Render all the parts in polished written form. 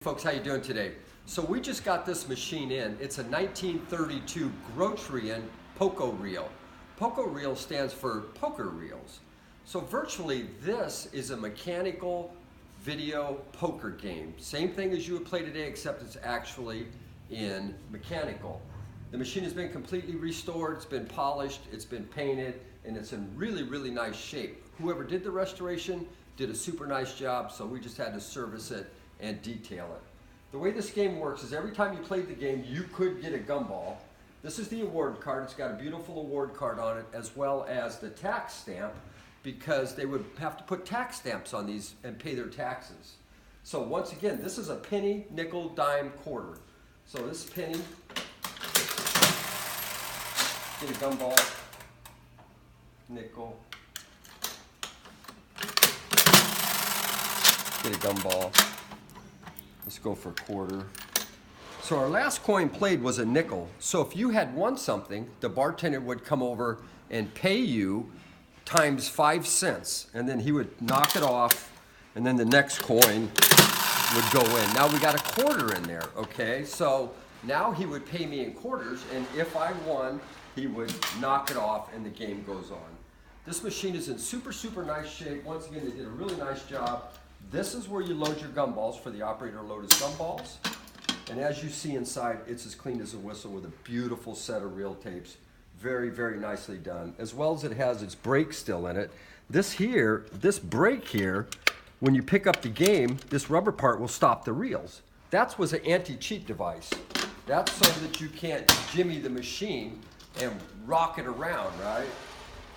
Folks, how you doing today? So we just got this machine in. It's a 1932 Groetchen POK-O-REEL. POK-O-REEL stands for poker reels. So virtually this is a mechanical video poker game. Same thing as you would play today, except it's actually in mechanical. The machine has been completely restored, it's been polished, it's been painted, and it's in really, really nice shape. Whoever did the restoration did a super nice job, so we just had to service it and detail it. The way this game works is every time you played the game, you could get a gumball. This is the award card. It's got a beautiful award card on it, as well as the tax stamp, because they would have to put tax stamps on these and pay their taxes. So once again, this is a penny, nickel, dime, quarter. So this penny, get a gumball, nickel, get a gumball. Let's go for a quarter. So our last coin played was a nickel. So if you had won something, the bartender would come over and pay you times 5 cents. And then he would knock it off, and then the next coin would go in. Now we got a quarter in there, okay? So now he would pay me in quarters, and if I won, he would knock it off and the game goes on. This machine is in super, super nice shape. Once again, they did a really nice job. This is where you load your gumballs for the operator to load his gumballs. And as you see inside, it's as clean as a whistle with a beautiful set of reel tapes. Very, very nicely done. As well as it has its brake still in it. This brake here, when you pick up the game, this rubber part will stop the reels. That was an anti-cheat device. That's so that you can't jimmy the machine and rock it around, right?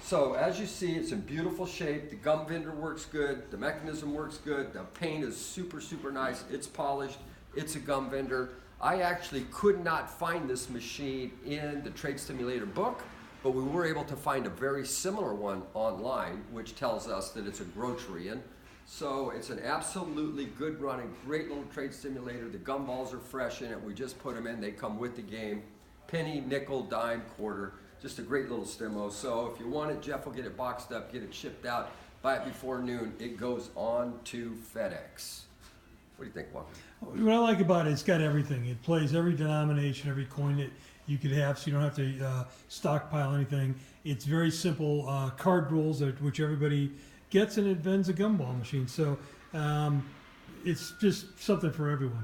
So as you see, it's in beautiful shape. The gum vendor works good. The mechanism works good. The paint is super, super nice. It's polished. It's a gum vendor. I actually could not find this machine in the Trade Stimulator book, but we were able to find a very similar one online, which tells us that it's a Groetchen. So it's an absolutely good running, great little trade stimulator. The gumballs are fresh in it. We just put them in. They come with the game. Penny, nickel, dime, quarter. Just a great little stimo. So if you want it, Jeff will get it boxed up, get it shipped out. Buy it before noon. It goes on to FedEx. What do you think, Walker? What I like about it, it's got everything. It plays every denomination, every coin that you could have, so you don't have to stockpile anything. It's very simple card rules, which everybody gets, and it vends a gumball machine. So it's just something for everyone.